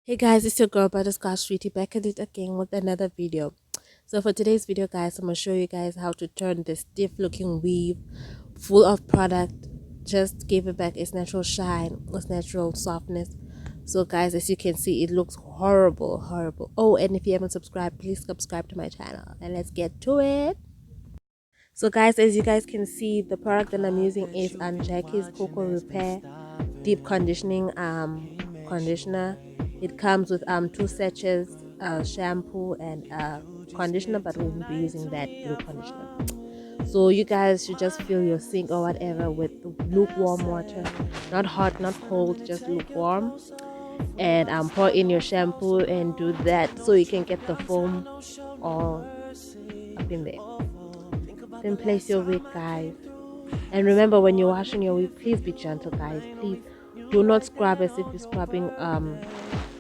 Hey guys, it's your girl Butterscotch Sweetie back at it again with another video. So for today's video guys, I'm going to show you guys how to turn this stiff looking weave full of product, just give it back its natural shine, its natural softness. So guys, as you can see, it looks horrible. Oh, and if you haven't subscribed, please subscribe to my channel and let's get to it. So guys, as you guys can see, the product that I'm using is Auntie Jackie's Cocoa Repair Deep Conditioning conditioner. It comes with two sachets, shampoo and conditioner, but we won't be using that blue conditioner. So you guys should just fill your sink or whatever with lukewarm water, not hot, not cold, just lukewarm, and pour in your shampoo and do that so you can get the foam all up in there. Then place your wig guys, and remember when you're washing your wig, please be gentle guys. Please do not scrub as if you're scrubbing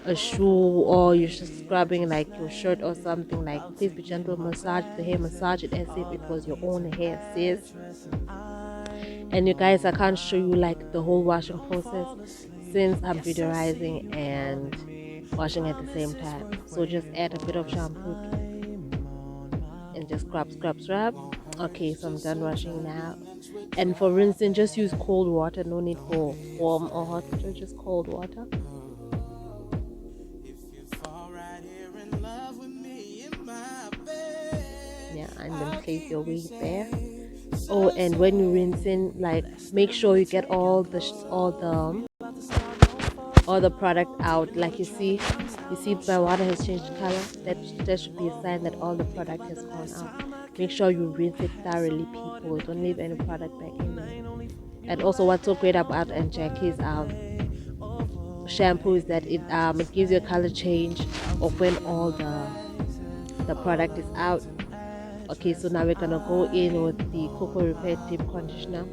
a shoe or you're just scrubbing like your shirt or something. Like, please be gentle. Massage the hair, massage it as if it was your own hair, sis. And you guys, I can't show you like the whole washing process since I'm videoizing and washing at the same time. So just add a bit of shampoo and just scrub. Okay, so I'm done washing now. And for rinsing, just use cold water. No need for warm or hot water, just cold water. Yeah, and then place your wig there. Oh, and when you rinsing, like, make sure you get all the product out. Like you see my water has changed color. That should be a sign that all the product has gone out. Make sure you rinse it thoroughly, people. Don't leave any product back in there. And also, what's so great about Auntie Jackie's shampoo is that it gives you a color change of when all the product is out. Okay, so now we're gonna go in with the Cocoa Repair Deep Conditioner.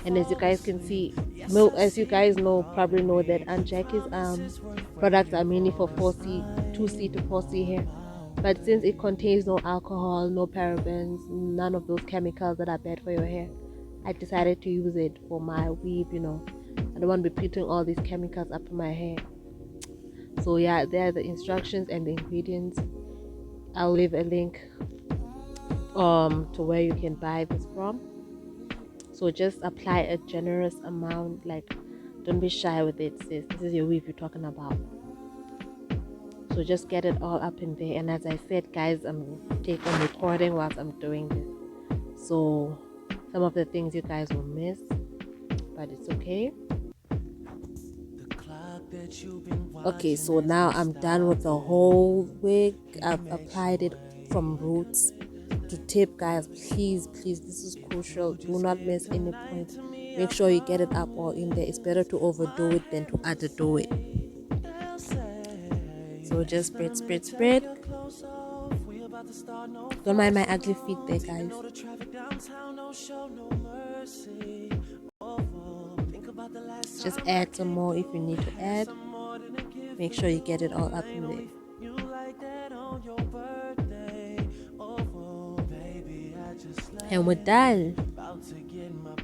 And as you guys can see, as you guys probably know that Auntie Jackie's products are mainly for 4C, 2C to 4C hair. But since it contains no alcohol, no parabens, none of those chemicals that are bad for your hair, I decided to use it for my weave. I don't want to be putting all these chemicals up in my hair. So yeah, there are the instructions and the ingredients. I'll leave a link to where you can buy this from. So just apply a generous amount. Like, don't be shy with it, sis. This is your weave you're talking about. So just get it all up in there. And as I said guys, I'm recording whilst I'm doing this, so some of the things you guys will miss, but it's okay. Okay, so now I'm done with the whole wig. I've applied it from roots to tip guys. Please, this is crucial. Do not miss any point. Make sure you get it up all in there. It's better to overdo it than to underdo it. So just spread. Don't mind my ugly feet there guys. Just add some more if you need to add. Make sure you get it all up in there. And we're done.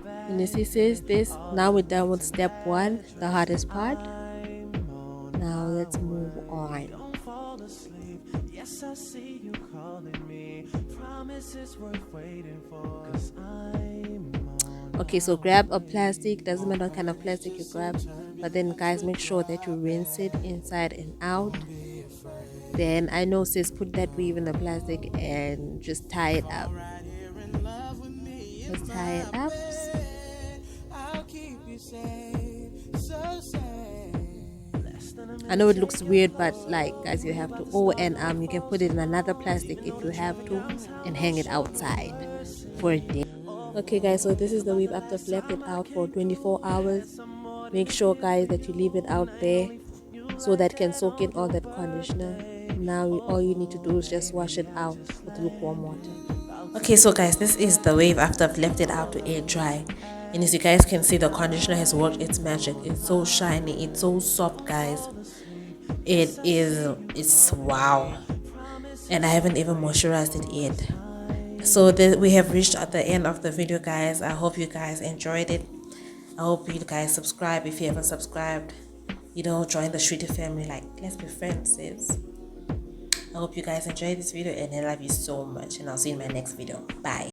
And you see sis, now we're done with step 1, the hardest part. Now let's move on. Okay, so grab a plastic, doesn't matter what kind of plastic you grab, but then guys, make sure that you rinse it inside and out. Then I know sis, put that weave in the plastic and just tie it up. Just tie it up. I know it looks weird, but like guys, you have to. Oh, and you can put it in another plastic if you have to, and hang it outside for a day. Okay guys, so this is the weave after I've left it out for 24 hours. Make sure guys that you leave it out there so that it can soak in all that conditioner. Now all you need to do is just wash it out with lukewarm water. Okay, so guys, this is the wave after I've left it out to air dry. And as you guys can see, the conditioner has worked its magic. It's so shiny, it's so soft guys. It's wow. And I haven't even moisturized it yet. So we have reached at the end of the video guys. I hope you guys enjoyed it. I hope you guys subscribe if you haven't subscribed. you know, join the Sweetie family. Like, let's be friends, sis. I hope you guys enjoyed this video, and I love you so much, and I'll see you in my next video. Bye.